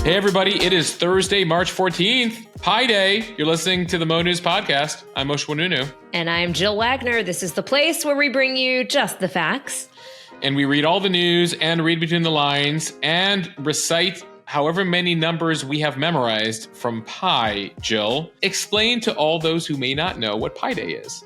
Hey, everybody. It is Thursday, March 14th, Pi Day. You're listening to the Mo.news podcast. I'm mo.news. And I'm Jill Wagner. This is the place where we bring you just the facts. And we read all the news and read between the lines and recite however many numbers we have memorized from Pi. Jill, explain to all those who may not know what Pi Day is.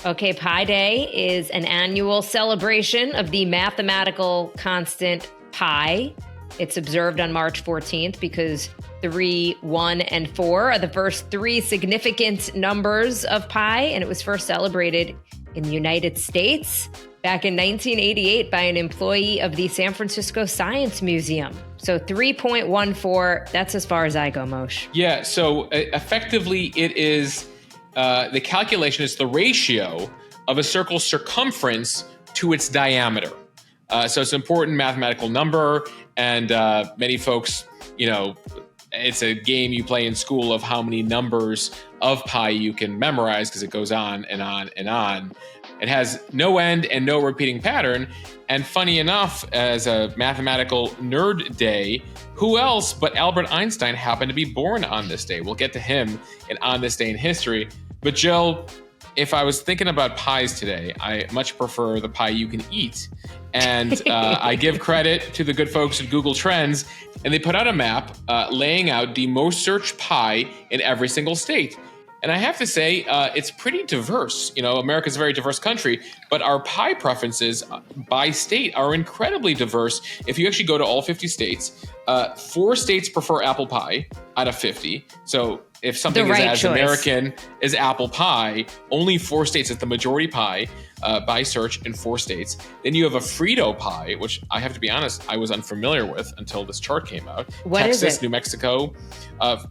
Okay, Pi Day is an annual celebration of the mathematical constant pi. It's observed on March 14th because 3, 1, and 4 are the first three significant numbers of pi, and it was first celebrated in the United States back in 1988 by an employee of the San Francisco Science Museum. So 3.14, that's as far as I go, Moshe. Yeah, so effectively it is, the calculation is the ratio of a circle's circumference to its diameter. So it's an important mathematical number, and many folks, it's a game you play in school of how many numbers of pi you can memorize because it goes on and on and on. It has no end and no repeating pattern. And funny enough, as a mathematical nerd day, who else but Albert Einstein happened to be born on this day? We'll get to him and on this day in history. But Jill, if I was thinking about pies today, I much prefer the pie you can eat. And I give credit to the good folks at Google Trends, and they put out a map laying out the most searched pie in every single state. And I have to say, it's pretty diverse. America's a very diverse country, but our pie preferences by state are incredibly diverse. If you actually go to all 50 states, 4 states prefer apple pie out of 50. So if something is as choice. American as apple pie, only 4 states is the majority pie by search in 4 states. Then you have a Frito pie, which I have to be honest, I was unfamiliar with until this chart came out. What Texas, is it? New Mexico,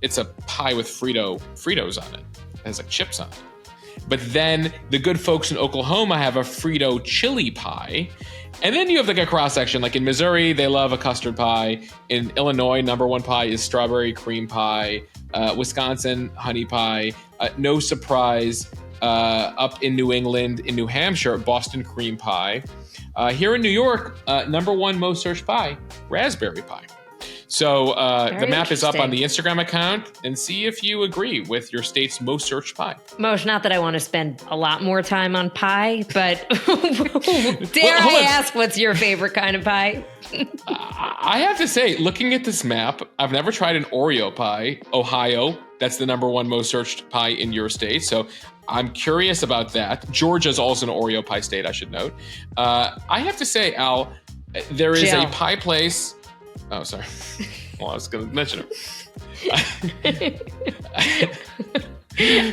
it's a pie with Fritos on it. It has like chips on it. But then the good folks in Oklahoma have a Frito chili pie. And then you have like a cross section, like in Missouri, they love a custard pie. In Illinois, number 1 pie is strawberry cream pie. Wisconsin, honey pie. No surprise, up in New England, in New Hampshire, Boston cream pie. Here in New York, number 1 most searched pie, raspberry pie. So the map is up on the Instagram account, and see if you agree with your state's most searched pie. Moshe, not that I want to spend a lot more time on pie, but dare I ask what's your favorite kind of pie? I have to say, looking at this map, I've never tried an Oreo pie. Ohio, that's the number 1 most searched pie in your state. So I'm curious about that. Georgia's also an Oreo pie state, I should note. I have to say, Al, there is a pie place. Oh, sorry. Well, I was going to mention it.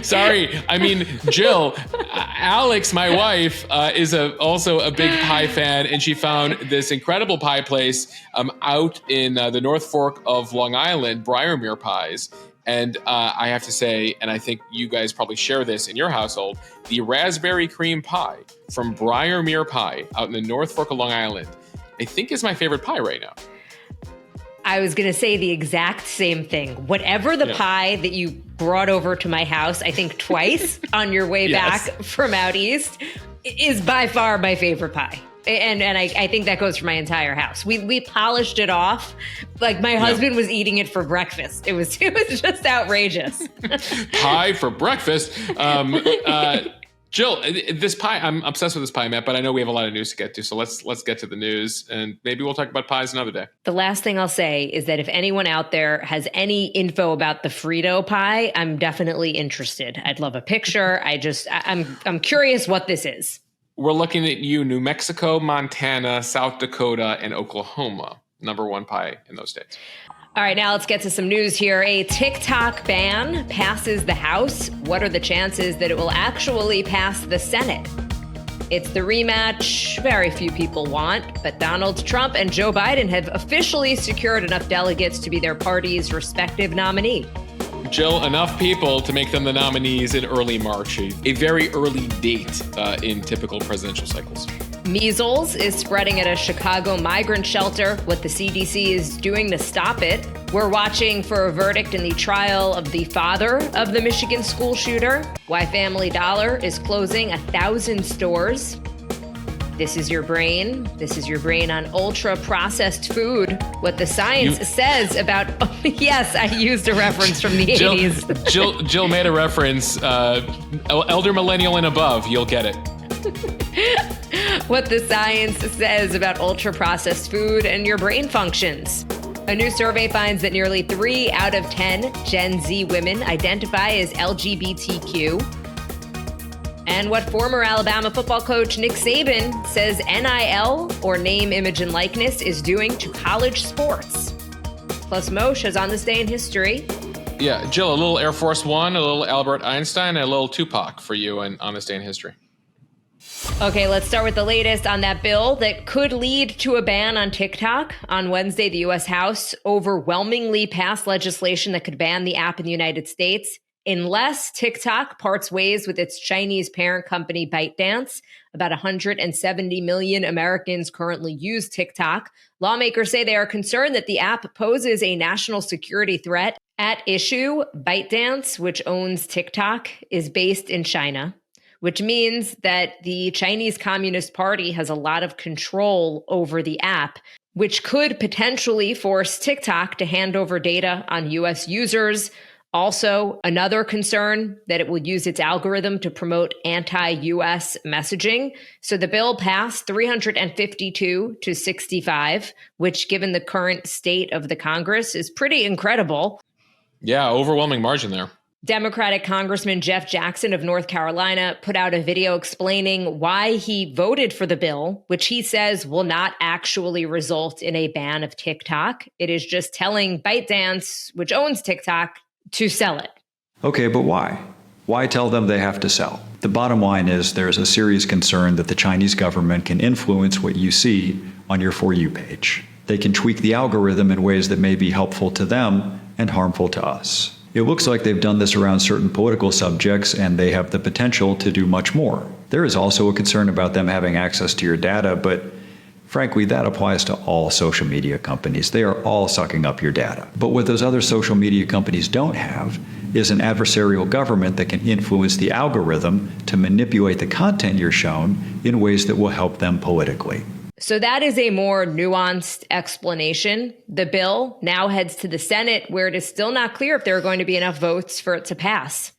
Sorry. I mean, Jill, Alex, my wife, is also a big pie fan, and she found this incredible pie place out in the North Fork of Long Island, Briarmere Pies. And I have to say, and I think you guys probably share this in your household, the raspberry cream pie from Briarmere Pie out in the North Fork of Long Island, I think is my favorite pie right now. I was going to say the exact same thing. Whatever the pie that you brought over to my house, I think twice on your way back from out east, is by far my favorite pie. And I think that goes for my entire house. We polished it off. Like my husband was eating it for breakfast. It was just outrageous. Pie for breakfast. Jill, this pie, I'm obsessed with this pie map, but I know we have a lot of news to get to. So let's get to the news, and maybe we'll talk about pies another day. The last thing I'll say is that if anyone out there has any info about the Frito pie, I'm definitely interested. I'd love a picture. I'm curious what this is. We're looking at you, New Mexico, Montana, South Dakota, and Oklahoma. Number 1 pie in those states. All right, now let's get to some news here. A TikTok ban passes the House. What are the chances that it will actually pass the Senate? It's the rematch very few people want, but Donald Trump and Joe Biden have officially secured enough delegates to be their party's respective nominee. Jill, enough people to make them the nominees in early March, a very early date in typical presidential cycles. Measles is spreading at a Chicago migrant shelter. What the CDC is doing to stop it. We're watching for a verdict in the trial of the father of the Michigan school shooter. Why Family Dollar is closing 1,000 stores. This is your brain. This is your brain on ultra-processed food. What the science says about... yes, I used a reference from the 80s. Jill made a reference. Elder millennial and above, you'll get it. What the science says about ultra-processed food and your brain functions. A new survey finds that nearly 3 out of 10 Gen Z women identify as LGBTQ. And what former Alabama football coach Nick Saban says NIL, or name, image, and likeness, is doing to college sports. Plus Moshe is on this day in history. Yeah, Jill, a little Air Force One, a little Albert Einstein, and a little Tupac for you on this day in history. Okay, let's start with the latest on that bill that could lead to a ban on TikTok. On Wednesday, the U.S. House overwhelmingly passed legislation that could ban the app in the United States unless TikTok parts ways with its Chinese parent company ByteDance. About 170 million Americans currently use TikTok. Lawmakers say they are concerned that the app poses a national security threat. At issue, ByteDance, which owns TikTok, is based in China, which means that the Chinese Communist Party has a lot of control over the app, which could potentially force TikTok to hand over data on U.S. users. Also, another concern that it will use its algorithm to promote anti-U.S. messaging. So the bill passed 352 to 65, which, given the current state of the Congress, is pretty incredible. Yeah, overwhelming margin there. Democratic Congressman Jeff Jackson of North Carolina put out a video explaining why he voted for the bill, which he says will not actually result in a ban of TikTok. It is just telling ByteDance, which owns TikTok, to sell it. Okay, but why? Why tell them they have to sell? The bottom line is there's a serious concern that the Chinese government can influence what you see on your For You page. They can tweak the algorithm in ways that may be helpful to them and harmful to us. It looks like they've done this around certain political subjects, and they have the potential to do much more. There is also a concern about them having access to your data, but frankly, that applies to all social media companies. They are all sucking up your data. But what those other social media companies don't have is an adversarial government that can influence the algorithm to manipulate the content you're shown in ways that will help them politically. So that is a more nuanced explanation. The bill now heads to the Senate, where it is still not clear if there are going to be enough votes for it to pass.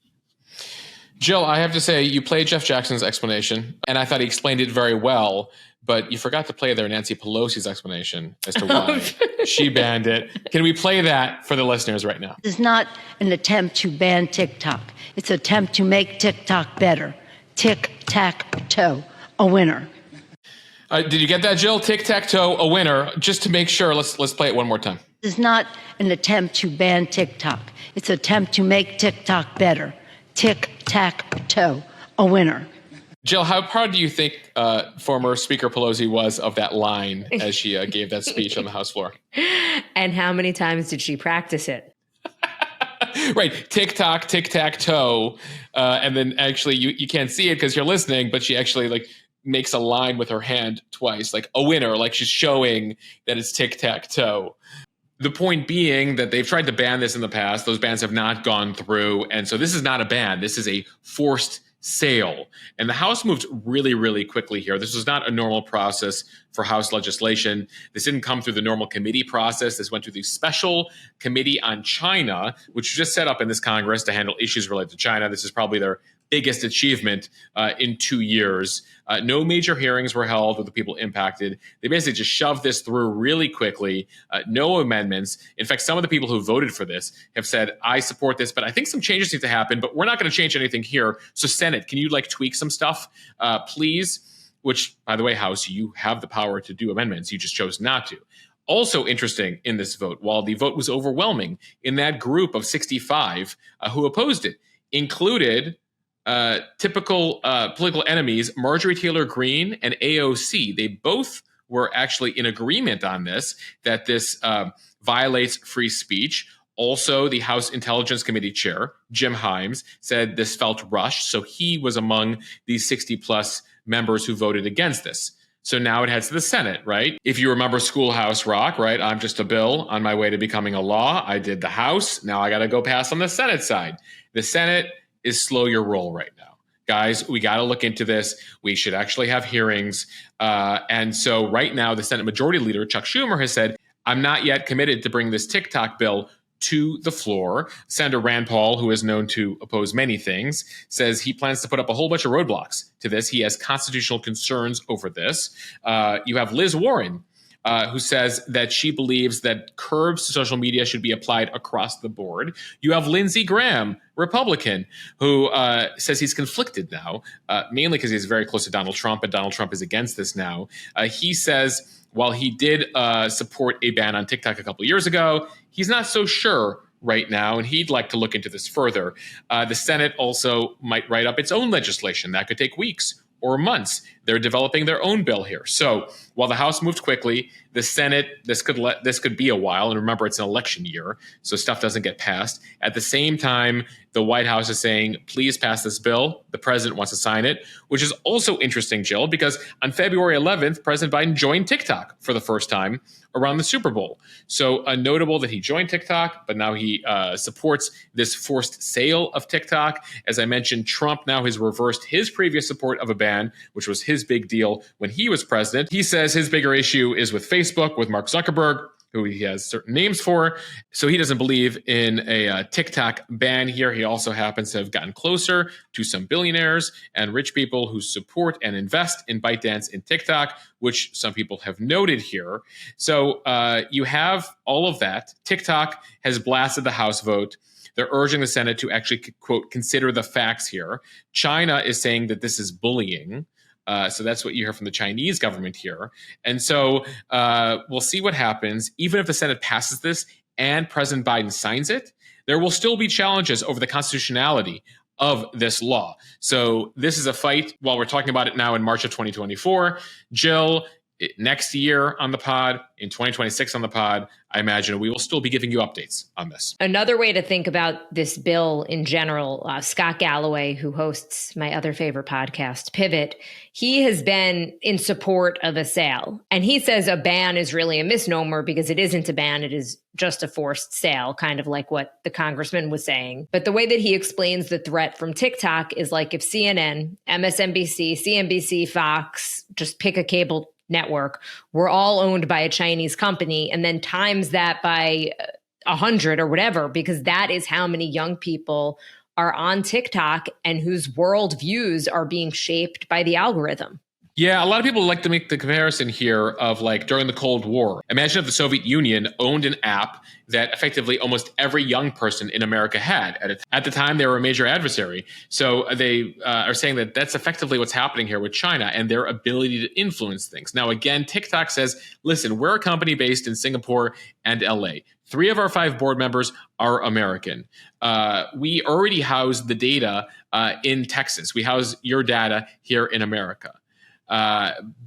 Jill, I have to say, you played Jeff Jackson's explanation, and I thought he explained it very well, but you forgot to play there Nancy Pelosi's explanation as to why she banned it. Can we play that for the listeners right now? This is not an attempt to ban TikTok. It's an attempt to make TikTok better. Tic-tac-toe, a winner. Did you get that, Jill? Tic-tac-toe, a winner. Just to make sure, let's play it one more time. This is not an attempt to ban TikTok. It's an attempt to make TikTok better. Tic-tac-toe, a winner. Jill, how proud do you think former Speaker Pelosi was of that line as she gave that speech on the House floor? And how many times did she practice it? Right. Tick-tock, tic-tac-toe. And then actually you can't see it because you're listening, but she actually makes a line with her hand twice, like a winner, like she's showing that it's tic-tac-toe. The point being that they've tried to ban this in the past. Those bans have not gone through. And so this is not a ban. This is a forced sale. And the House moved really, really quickly here. This was not a normal process for House legislation. This didn't come through the normal committee process. This went through the Special Committee on China, which was just set up in this Congress to handle issues related to China. This is probably their biggest achievement in 2 years. No major hearings were held with the people impacted. They basically just shoved this through really quickly. No amendments. In fact, some of the people who voted for this have said, I support this, but I think some changes need to happen, but we're not going to change anything here. So Senate, can you tweak some stuff, please? Which, by the way, House, you have the power to do amendments. You just chose not to. Also interesting in this vote, while the vote was overwhelming, in that group of 65 who opposed it, included typical political enemies, Marjorie Taylor Greene and AOC. They both were actually in agreement on this, that this violates free speech. Also, the House Intelligence Committee chair, Jim Himes, said this felt rushed. So he was among these 60 plus members who voted against this. So now it heads to the Senate, right? If you remember Schoolhouse Rock, right? I'm just a bill on my way to becoming a law. I did the House. Now I got to go pass on the Senate side. The Senate is slow your roll right now. guys, we got to look into this. We should actually have hearings. And so right now, the Senate Majority Leader, Chuck Schumer, has said, I'm not yet committed to bring this TikTok bill to the floor. Senator Rand Paul, who is known to oppose many things, says he plans to put up a whole bunch of roadblocks to this. He has constitutional concerns over this. You have Liz Warren, who says that she believes that curbs to social media should be applied across the board. You have Lindsey Graham, Republican, who says he's conflicted now, mainly because he's very close to Donald Trump, and Donald Trump is against this now. He says while he did support a ban on TikTok a couple of years ago, he's not so sure right now, and he'd like to look into this further. The Senate also might write up its own legislation. That could take weeks or months. They're developing their own bill here. So while the House moved quickly, the Senate, this could be a while. And remember, it's an election year, so stuff doesn't get passed. At the same time, the White House is saying, please pass this bill. The president wants to sign it, which is also interesting, Jill, because on February 11th, President Biden joined TikTok for the first time around the Super Bowl. So notable that he joined TikTok, but now he supports this forced sale of TikTok. As I mentioned, Trump now has reversed his previous support of a ban, which was his big deal when he was president. He says his bigger issue is with Facebook, with Mark Zuckerberg, who he has certain names for. So he doesn't believe in a TikTok ban here. He also happens to have gotten closer to some billionaires and rich people who support and invest in ByteDance and TikTok, which some people have noted here. So you have all of that. TikTok has blasted the House vote. They're urging the Senate to actually, quote, consider the facts here. China is saying that this is bullying. So that's what you hear from the Chinese government here. And so we'll see what happens. Even if the Senate passes this and President Biden signs it, there will still be challenges over the constitutionality of this law. So this is a fight while we're talking about it now in March of 2024. Jill, next year on the pod, in 2026 on the pod, I imagine we will still be giving you updates on this. Another way to think about this bill in general, Scott Galloway, who hosts my other favorite podcast, Pivot, he has been in support of a sale. And he says a ban is really a misnomer because it isn't a ban. It is just a forced sale, kind of like what the congressman was saying. But the way that he explains the threat from TikTok is like if CNN, MSNBC, CNBC, Fox, just pick a cable network, were all owned by a Chinese company, and then times that by 100 or whatever, because that is how many young people are on TikTok and whose worldviews are being shaped by the algorithm. Yeah, a lot of people like to make the comparison here of like during the Cold War. Imagine if the Soviet Union owned an app that effectively almost every young person in America had. At the time, they were a major adversary. So they are saying that that's effectively what's happening here with China and their ability to influence things. Now, again, TikTok says, listen, we're a company based in Singapore and LA. 3 of our 5 board members are American. We already house the data in Texas. We house your data here in America.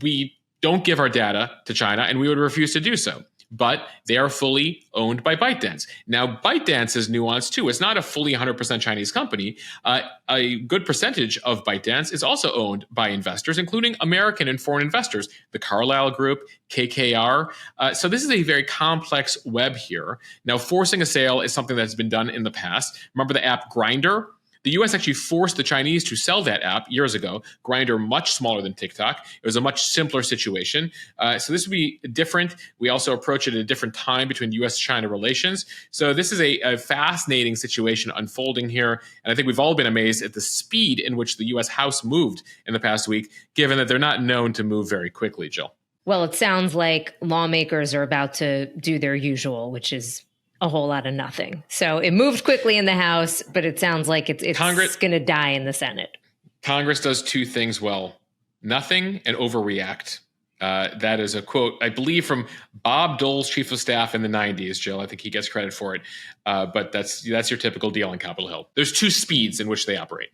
We don't give our data to China, and we would refuse to do so. But they are fully owned by ByteDance. Now, ByteDance is nuanced too. It's not a fully 100% Chinese company. A good percentage of ByteDance is also owned by investors, including American and foreign investors, the Carlyle Group, KKR. So this is a very complex web here. Now, forcing a sale is something that's been done in the past. Remember the app Grindr? The U.S. actually forced the Chinese to sell that app years ago. Grindr, much smaller than TikTok. It was a much simpler situation. So this would be different. We also approach it at a different time between U.S.-China relations. So this is a fascinating situation unfolding here. And I think we've all been amazed at the speed in which the U.S. House moved in the past week, given that they're not known to move very quickly, Jill. Well, it sounds like lawmakers are about to do their usual, which is a whole lot of nothing. So it moved quickly in the House, but it sounds like it's going to die in the Senate. Congress does 2 things well: nothing and overreact. That is a quote, I believe, from Bob Dole's chief of staff in the 90s, Jill. I think he gets credit for it. But that's your typical deal on Capitol Hill. There's 2 speeds in which they operate.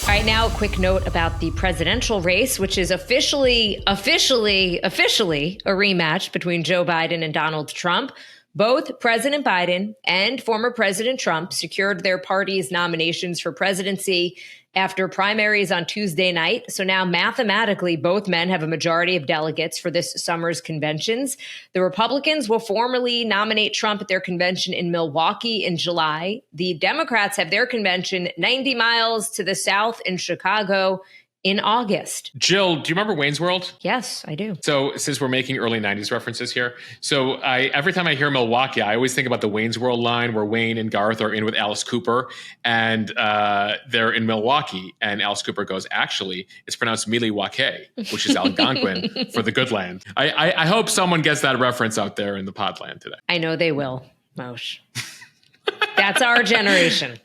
All right, now a quick note about the presidential race, which is officially a rematch between Joe Biden and Donald Trump. Both President Biden and former President Trump secured their party's nominations for presidency after primaries on Tuesday night. So now mathematically, both men have a majority of delegates for this summer's conventions. The Republicans will formally nominate Trump at their convention in Milwaukee in July. The Democrats have their convention 90 miles to the south in Chicago in August. Jill, do you remember Wayne's World? Yes, I do. So since we're making early 90s references here, so every time I hear Milwaukee, I always think about the Wayne's World line where Wayne and Garth are in with Alice Cooper, and they're in Milwaukee, and Alice Cooper goes, actually, it's pronounced Milwaukee, which is Algonquin for the good land. I hope someone gets that reference out there in the podland today. I know they will, Moshe. That's our generation.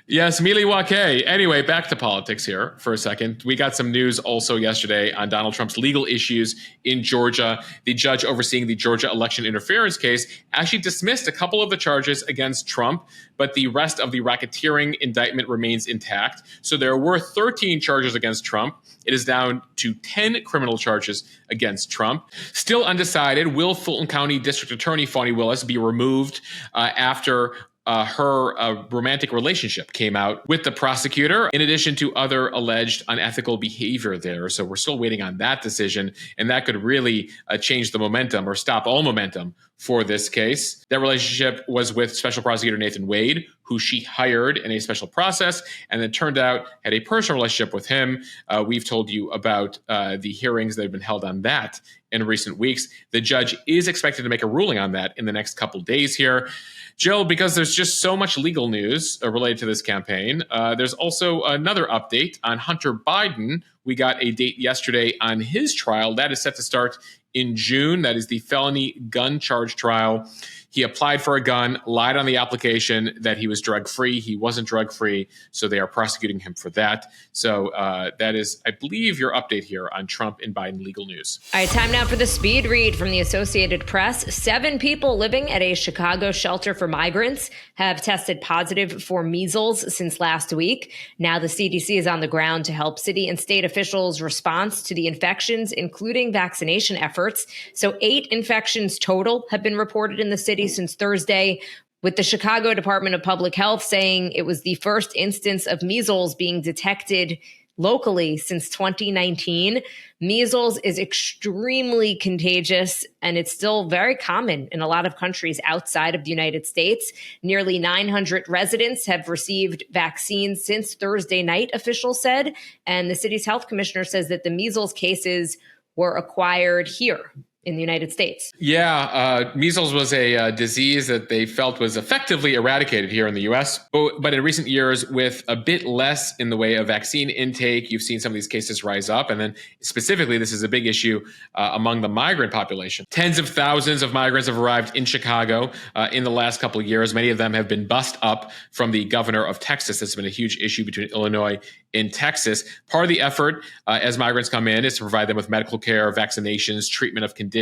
Yes, Milwaukee. Anyway, back to politics here for a second. We got some news also yesterday on Donald Trump's legal issues in Georgia. The judge overseeing the Georgia election interference case actually dismissed a couple of the charges against Trump, but the rest of the racketeering indictment remains intact. So there were 13 charges against Trump. It is down to 10 criminal charges against Trump. Still undecided, will Fulton County District Attorney Fani Willis be removed after her romantic relationship came out with the prosecutor, in addition to other alleged unethical behavior there. So we're still waiting on that decision, and that could really change the momentum or stop all momentum for this case. That relationship was with Special Prosecutor Nathan Wade, who she hired in a special process, and then turned out had a personal relationship with him. We've told you about the hearings that have been held on that in recent weeks. The judge is expected to make a ruling on that in the next couple days here. Jill, because there's just so much legal news related to this campaign, there's also another update on Hunter Biden. We got a date yesterday on his trial. That is set to start in June. That is the felony gun charge trial. He applied for a gun, lied on the application that he was drug-free. He wasn't drug-free, so they are prosecuting him for that. So that is, I believe, your update here on Trump and Biden legal news. All right, time now for the speed read from the Associated Press. 7 people living at a Chicago shelter for migrants have tested positive for measles since last week. Now the CDC is on the ground to help city and state officials respond to the infections, including vaccination efforts. So 8 infections total have been reported in the city since Thursday, with the Chicago Department of Public Health saying it was the first instance of measles being detected locally since 2019. Measles is extremely contagious, and it's still very common in a lot of countries outside of the United States. Nearly 900 residents have received vaccines since Thursday night, officials said, and the city's health commissioner says that the measles cases were acquired here in the United States. Yeah, measles was a disease that they felt was effectively eradicated here in the U.S. But in recent years, with a bit less in the way of vaccine intake, you've seen some of these cases rise up. And then specifically, this is a big issue among the migrant population. Tens of thousands of migrants have arrived in Chicago in the last couple of years. Many of them have been bussed up from the governor of Texas. That's been a huge issue between Illinois and Texas. Part of the effort as migrants come in is to provide them with medical care, vaccinations, treatment of conditions,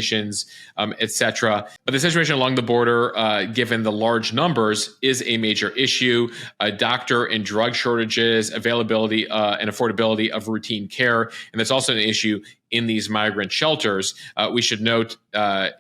etc. But the situation along the border, given the large numbers, is a major issue. Doctor and drug shortages, availability and affordability of routine care, and that's also an issue in these migrant shelters. We should note,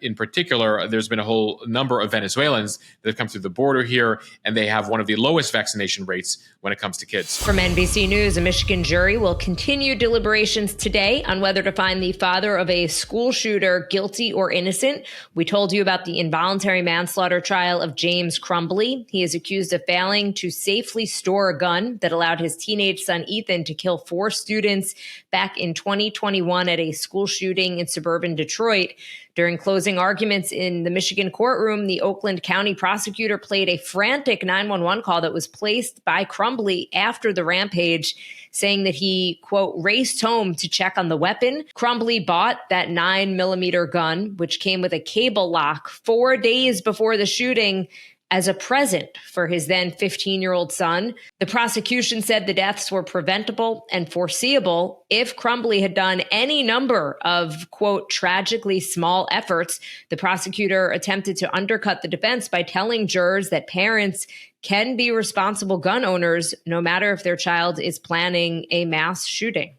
in particular, there's been a whole number of Venezuelans that have come through the border here, and they have one of the lowest vaccination rates when it comes to kids. From NBC News, a Michigan jury will continue deliberations today on whether to find the father of a school shooter guilty or innocent. We told you about the involuntary manslaughter trial of James Crumbly. He is accused of failing to safely store a gun that allowed his teenage son Ethan to kill 4 students back in 2021 at a school shooting in suburban Detroit. During closing arguments in the Michigan courtroom, the Oakland County prosecutor played a frantic 911 call that was placed by Crumbly after the rampage, saying that he, quote, raced home to check on the weapon. Crumbly bought that 9mm gun, which came with a cable lock, 4 days before the shooting, as a present for his then 15-year-old son. The prosecution said the deaths were preventable and foreseeable if Crumbly had done any number of, quote, tragically small efforts. The prosecutor attempted to undercut the defense by telling jurors that parents can be responsible gun owners no matter if their child is planning a mass shooting.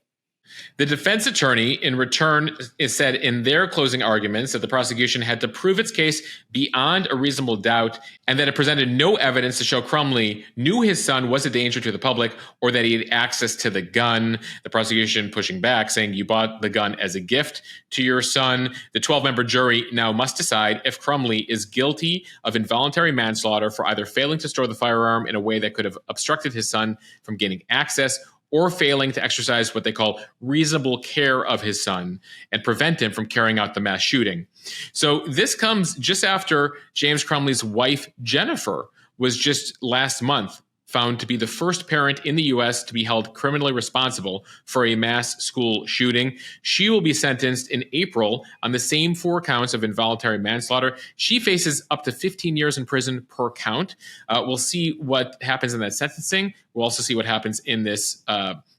The defense attorney, in return, said in their closing arguments that the prosecution had to prove its case beyond a reasonable doubt and that it presented no evidence to show Crumley knew his son was a danger to the public or that he had access to the gun. The prosecution pushing back, saying you bought the gun as a gift to your son. The 12-member jury now must decide if Crumley is guilty of involuntary manslaughter for either failing to store the firearm in a way that could have obstructed his son from gaining access or failing to exercise what they call reasonable care of his son and prevent him from carrying out the mass shooting. So this comes just after James Crumley's wife, Jennifer, was just last month found to be the first parent in the U.S. to be held criminally responsible for a mass school shooting. She will be sentenced in April on the same 4 counts of involuntary manslaughter. She faces up to 15 years in prison per count. We'll see what happens in that sentencing. We'll also see what happens in this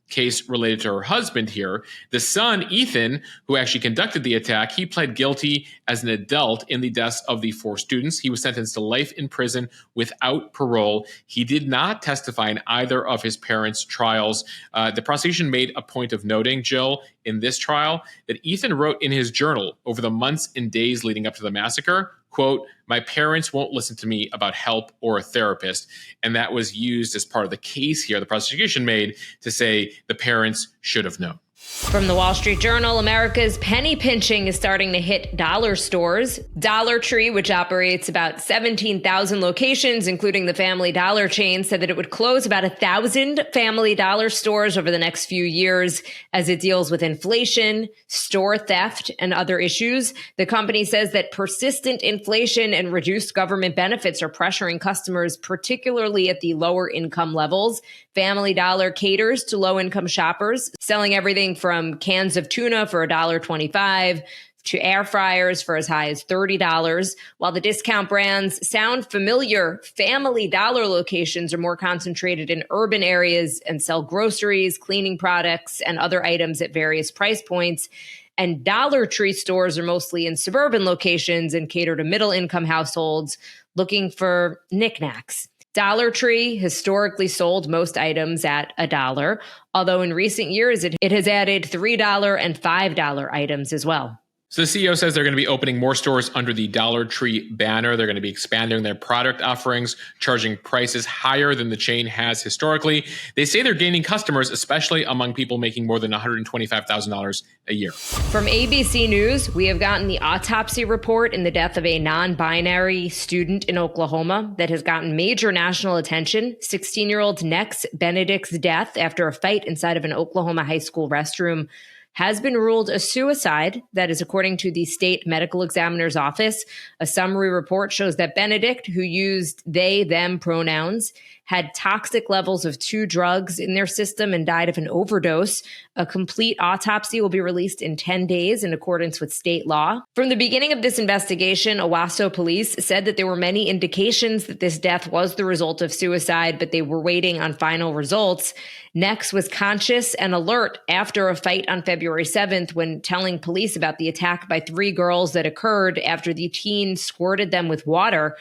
case related to her husband here. The son, Ethan, who actually conducted the attack, he pled guilty as an adult in the deaths of the 4 students. He was sentenced to life in prison without parole. He did not testify in either of his parents' trials. The prosecution made a point of noting, Jill, in this trial, that Ethan wrote in his journal over the months and days leading up to the massacre, quote, "My parents won't listen to me about help or a therapist." And that was used as part of the case here the prosecution made to say the parents should have known. From the Wall Street Journal, America's penny pinching is starting to hit dollar stores. Dollar Tree, which operates about 17,000 locations, including the Family Dollar chain, said that it would close about 1,000 Family Dollar stores over the next few years as it deals with inflation, store theft, and other issues. The company says that persistent inflation and reduced government benefits are pressuring customers, particularly at the lower income levels. Family Dollar caters to low-income shoppers, selling everything from cans of tuna for $1.25 to air fryers for as high as $30. While the discount brands sound familiar, Family Dollar locations are more concentrated in urban areas and sell groceries, cleaning products, and other items at various price points. And Dollar Tree stores are mostly in suburban locations and cater to middle-income households looking for knickknacks. Dollar Tree historically sold most items at $1, although in recent years it has added $3 and $5 items as well. So the CEO says they're going to be opening more stores under the Dollar Tree banner. They're going to be expanding their product offerings, charging prices higher than the chain has historically. They say they're gaining customers, especially among people making more than $125,000 a year. From ABC News, we have gotten the autopsy report in the death of a non-binary student in Oklahoma that has gotten major national attention. 16-year-old Nex Benedict's death after a fight inside of an Oklahoma high school restroom has been ruled a suicide. That is according to the state medical examiner's office. A summary report shows that Benedict, who used they, them pronouns, had toxic levels of 2 drugs in their system and died of an overdose. A complete autopsy will be released in 10 days in accordance with state law. From the beginning of this investigation, Owasso police said that there were many indications that this death was the result of suicide, but they were waiting on final results. Nex was conscious and alert after a fight on February 7th when telling police about the attack by 3 girls that occurred after the teen squirted them with water.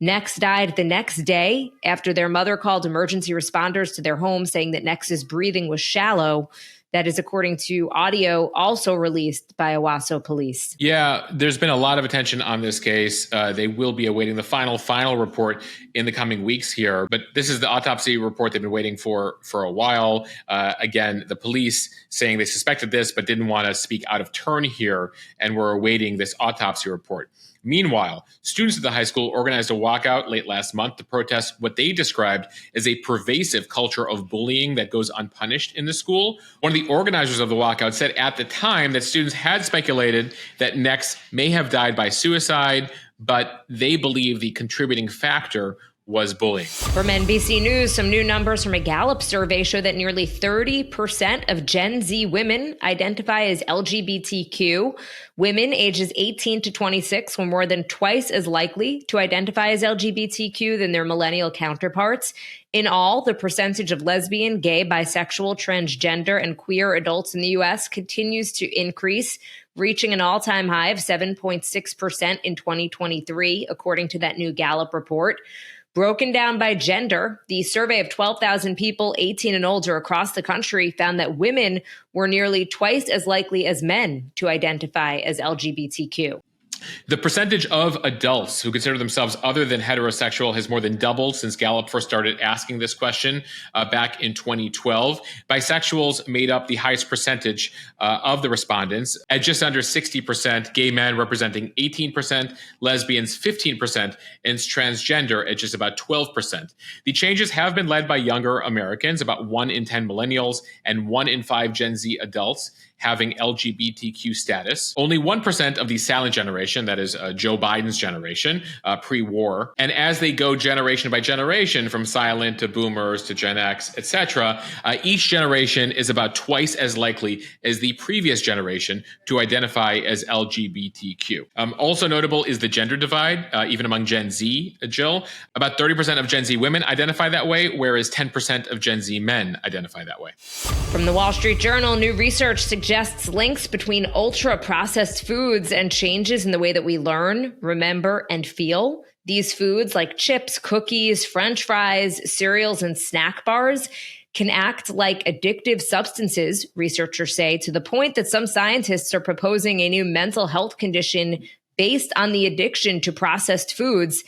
Nex died the next day after their mother called emergency responders to their home saying that Nex's breathing was shallow. That is according to audio also released by Owasso police. Yeah, there's been a lot of attention on this case. They will be awaiting the final report in the coming weeks here. But this is the autopsy report they've been waiting for a while. Again, the police saying they suspected this but didn't want to speak out of turn here and were awaiting this autopsy report. Meanwhile, students at the high school organized a walkout late last month to protest what they described as a pervasive culture of bullying that goes unpunished in the school. One of the organizers of the walkout said at the time that students had speculated that Nex may have died by suicide, but they believe the contributing factor was bullying. From NBC News, some new numbers from a Gallup survey show that nearly 30% of Gen Z women identify as LGBTQ. Women ages 18 to 26 were more than twice as likely to identify as LGBTQ than their millennial counterparts. In all, the percentage of lesbian, gay, bisexual, transgender, and queer adults in the U.S. continues to increase, reaching an all-time high of 7.6% in 2023, according to that new Gallup report. Broken down by gender, the survey of 12,000 people 18 and older across the country found that women were nearly twice as likely as men to identify as LGBTQ. The percentage of adults who consider themselves other than heterosexual has more than doubled since Gallup first started asking this question back in 2012. Bisexuals made up the highest percentage of the respondents at just under 60%, gay men representing 18%, lesbians 15%, and transgender at just about 12%. The changes have been led by younger Americans, about 1 in 10 millennials and 1 in 5 Gen Z adults having LGBTQ status. Only 1% of the silent generation, that is Joe Biden's generation, pre-war. And as they go generation by generation, from silent to boomers to Gen X, etc., each generation is about twice as likely as the previous generation to identify as LGBTQ. Also notable is the gender divide, even among Gen Z, Jill. About 30% of Gen Z women identify that way, whereas 10% of Gen Z men identify that way. From the Wall Street Journal, new research suggests links between ultra-processed foods and changes in the way that we learn, remember, and feel. These foods, like chips, cookies, French fries, cereals, and snack bars, can act like addictive substances, researchers say, to the point that some scientists are proposing a new mental health condition based on the addiction to processed foods.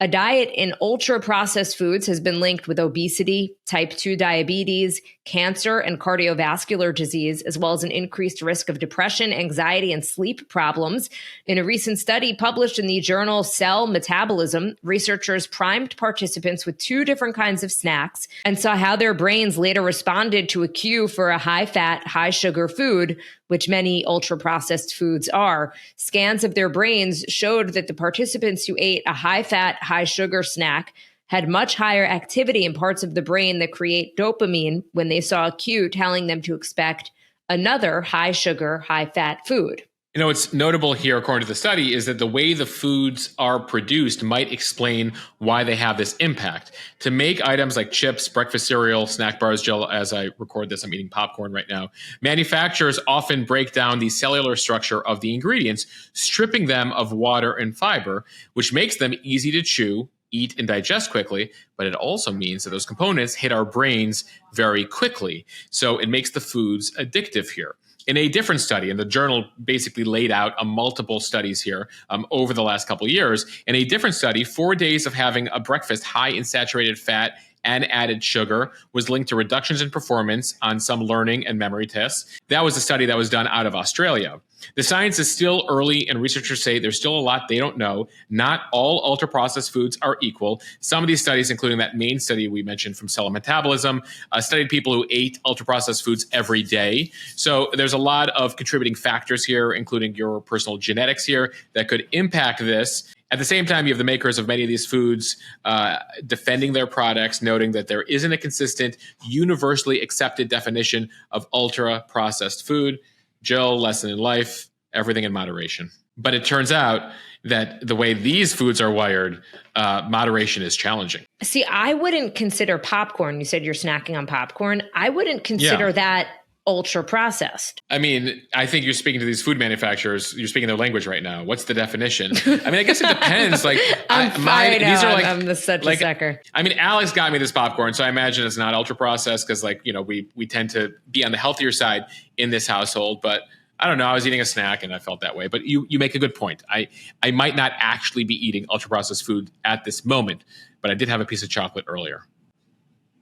A diet in ultra-processed foods has been linked with obesity, type 2 diabetes, cancer, and cardiovascular disease, as well as an increased risk of depression, anxiety, and sleep problems. In a recent study published in the journal Cell Metabolism, researchers primed participants with 2 different kinds of snacks and saw how their brains later responded to a cue for a high-fat, high-sugar food, which many ultra-processed foods are. Scans of their brains showed that the participants who ate a high-fat, high-sugar snack had much higher activity in parts of the brain that create dopamine when they saw a cue telling them to expect another high-sugar, high-fat food. You know, what's notable here, according to the study, is that the way the foods are produced might explain why they have this impact. To make items like chips, breakfast cereal, snack bars, Jill, as I record this, I'm eating popcorn right now, manufacturers often break down the cellular structure of the ingredients, stripping them of water and fiber, which makes them easy to chew, eat, and digest quickly, but it also means that those components hit our brains very quickly. So it makes the foods addictive here. In a different study, and the journal basically laid out multiple studies here over the last couple of years. In a different study, 4 days of having a breakfast high in saturated fat and added sugar was linked to reductions in performance on some learning and memory tests. That was a study that was done out of Australia. The science is still early, and researchers say there's still a lot they don't know. Not all ultra-processed foods are equal. Some of these studies, including that main study we mentioned from Cell Metabolism, studied people who ate ultra-processed foods every day. So there's a lot of contributing factors here, including your personal genetics here, that could impact this. At the same time, you have the makers of many of these foods defending their products, noting that there isn't a consistent, universally accepted definition of ultra-processed food. Jill, lesson in life, everything in moderation. But it turns out that the way these foods are wired, moderation is challenging. See, I wouldn't consider popcorn. You said you're snacking on popcorn. I wouldn't consider that ultra processed. I mean, I think you're speaking to these food manufacturers. You're speaking their language right now. What's the definition? I mean, I guess it depends. Like, I'm such a sucker. I mean, Alex got me this popcorn, so I imagine it's not ultra processed because, like, you know, we tend to be on the healthier side in this household. But I don't know. I was eating a snack and I felt that way. But you make a good point. I might not actually be eating ultra processed food at this moment, but I did have a piece of chocolate earlier.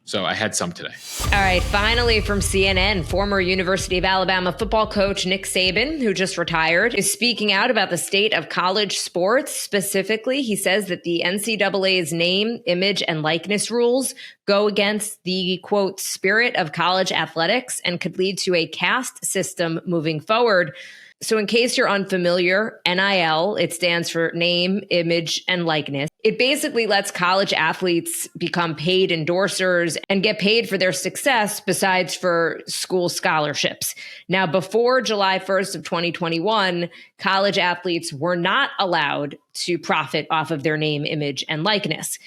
So I had some today. All right. Finally, from CNN, former University of Alabama football coach Nick Saban, who just retired, is speaking out about the state of college sports. Specifically, he says that the NCAA's name, image, and likeness rules go against the, quote, spirit of college athletics and could lead to a caste system moving forward. So in case you're unfamiliar, NIL, it stands for name, image, and likeness. It basically lets college athletes become paid endorsers and get paid for their success besides for school scholarships. Now, before July 1st of 2021, college athletes were not allowed to profit off of their name, image, and likeness.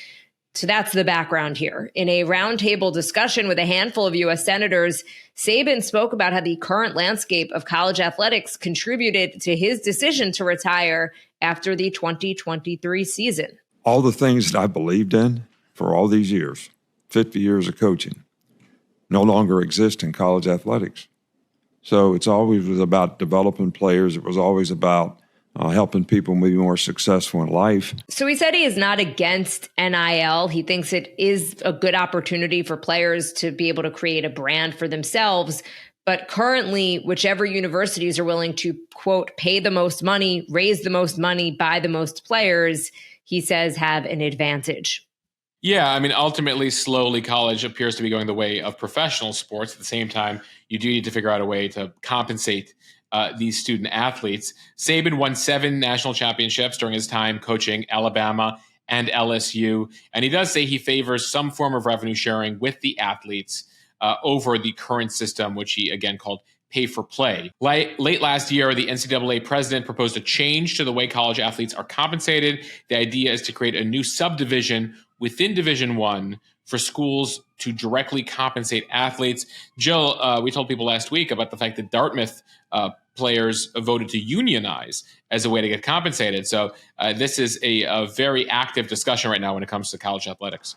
So that's the background here. In a roundtable discussion with a handful of U.S. senators, Saban spoke about how the current landscape of college athletics contributed to his decision to retire after the 2023 season. All the things that I believed in for all these years, 50 years of coaching, no longer exist in college athletics. So it's always was about developing players. It was always about helping people be more successful in life. So he said he is not against NIL. He thinks it is a good opportunity for players to be able to create a brand for themselves. But currently, whichever universities are willing to, quote, pay the most money, raise the most money, buy the most players, he says have an advantage. Yeah, I mean, ultimately, slowly, college appears to be going the way of professional sports. At the same time, you do need to figure out a way to compensate these student athletes. Saban won 7 national championships during his time coaching Alabama and LSU. And he does say he favors some form of revenue sharing with the athletes over the current system, which he, again, called pay for play. Late last year, the NCAA president proposed a change to the way college athletes are compensated. The idea is to create a new subdivision within Division I for schools to directly compensate athletes. Jill, we told people last week about the fact that Dartmouth players voted to unionize as a way to get compensated. So this is a very active discussion right now when it comes to college athletics.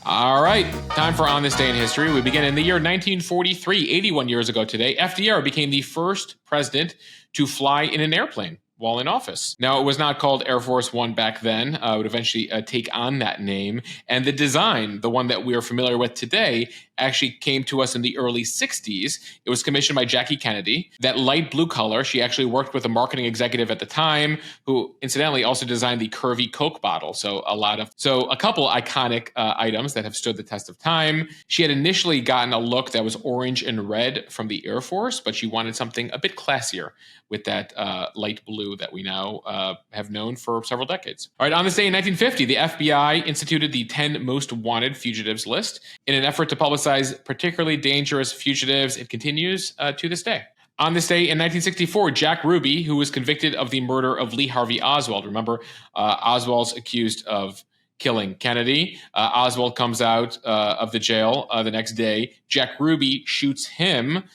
All right, time for On This Day in History. We begin in the year 1943, 81 years ago today. FDR became the first president to fly in an airplane while in office. Now, it was not called Air Force One back then. It would eventually take on that name. And the design, the one that we are familiar with today, actually came to us in the early 60s. It was commissioned by Jackie Kennedy. That light blue color, she actually worked with a marketing executive at the time who incidentally also designed the curvy Coke bottle. So a couple iconic items that have stood the test of time. She had initially gotten a look that was orange and red from the Air Force, but she wanted something a bit classier with that light blue that we now have known for several decades. All right, on this day in 1950, the FBI instituted the 10 most wanted fugitives list in an effort to publicize particularly dangerous fugitives. It continues to this day. On this day in 1964, Jack Ruby, who was convicted of the murder of Lee Harvey Oswald. Remember, Oswald's accused of killing Kennedy. Oswald comes out of the jail the next day. Jack Ruby shoots him.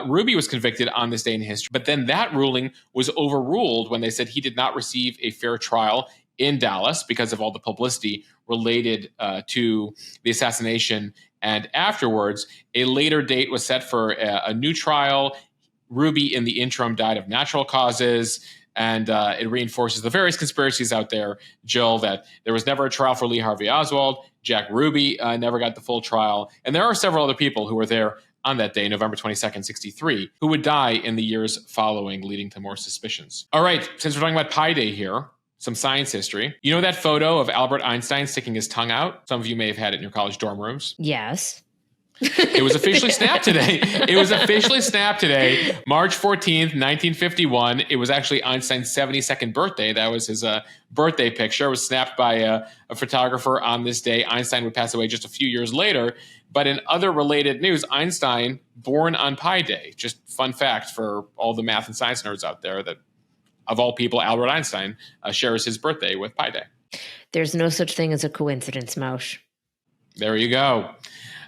Ruby was convicted on this day in history, but then that ruling was overruled when they said he did not receive a fair trial in Dallas because of all the publicity related to the assassination. And afterwards, a later date was set for a new trial. Ruby, in the interim, died of natural causes. And it reinforces the various conspiracies out there, Jill, that there was never a trial for Lee Harvey Oswald. Jack Ruby never got the full trial. And there are several other people who were there on that day, November 22nd, 63, who would die in the years following, leading to more suspicions. All right, since we're talking about Pi Day here, some science history. You know that photo of Albert Einstein sticking his tongue out? Some of you may have had it in your college dorm rooms. Yes. It was officially snapped today. March 14th, 1951. It was actually Einstein's 72nd birthday. That was his birthday picture. It was snapped by a photographer on this day. Einstein would pass away just a few years later. But in other related news, Einstein, born on Pi Day. Just fun fact for all the math and science nerds out there that, of all people, Albert Einstein shares his birthday with Pi Day. There's no such thing as a coincidence, Moshe. There you go.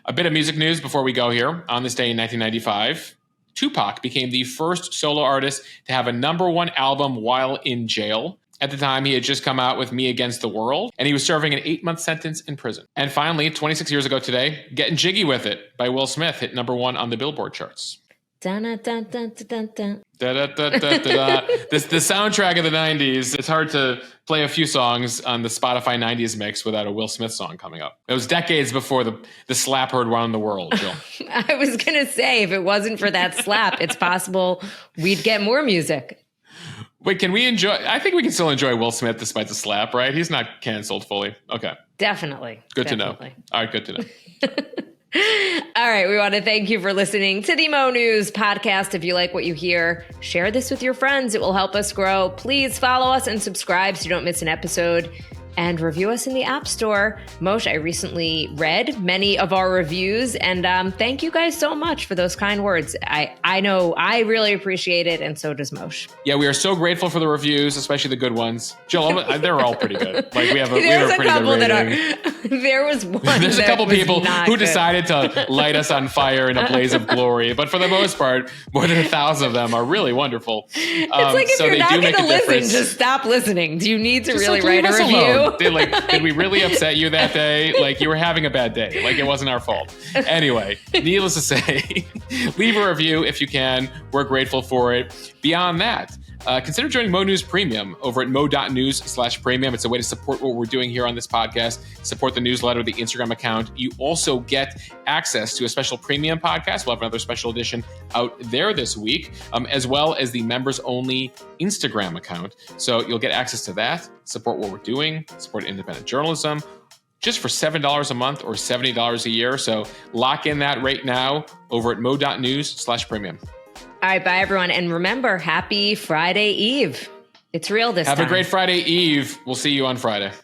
A bit of music news before we go here. On this day in 1995, Tupac became the first solo artist to have a #1 album while in jail. At the time, he had just come out with Me Against the World, and he was serving an 8-month sentence in prison. And finally, 26 years ago today, Getting Jiggy With It by Will Smith hit #1 on the Billboard charts. Dun, dun, dun, dun, dun, dun. The soundtrack of the 90s. It's hard to play a few songs on the Spotify 90s mix without a Will Smith song coming up. It was decades before the slap heard around the world, Jill. I was going to say, if it wasn't for that slap, it's possible we'd get more music. Wait, can we enjoy? I think we can still enjoy Will Smith despite the slap, right? He's not canceled fully. Okay. Definitely. Good to know. All right, good to know. All right. We want to thank you for listening to the Mo News podcast. If you like what you hear, share this with your friends. It will help us grow. Please follow us and subscribe so you don't miss an episode. And review us in the App Store. Moshe, I recently read many of our reviews, and thank you guys so much for those kind words. I know I really appreciate it, and so does Moshe. Yeah, we are so grateful for the reviews, especially the good ones. Jill, they're all pretty good. Like we have a pretty good rating. There was one. There's a couple people who good. decided to light us on fire in a blaze of glory, but for the most part, more than 1,000 of them are really wonderful. It's like if you're not going to listen, just stop listening. Do you need to really write a review? you. Did we really upset you that day? Like, you were having a bad day. Like, it wasn't our fault. Anyway, needless to say, leave a review if you can. We're grateful for it. Beyond that, consider joining mo.news Premium over at mo.news/premium. It's a way to support what we're doing here on this podcast, support the newsletter, the Instagram account. You also get access to a special premium podcast. We'll have another special edition out there this week, as well as the members-only Instagram account. So you'll get access to that, support what we're doing, support independent journalism, just for $7 a month or $70 a year. So lock in that rate now over at mo.news/premium. All right, bye, everyone. And remember, happy Friday Eve. It's real this time. Have a great Friday Eve. We'll see you on Friday.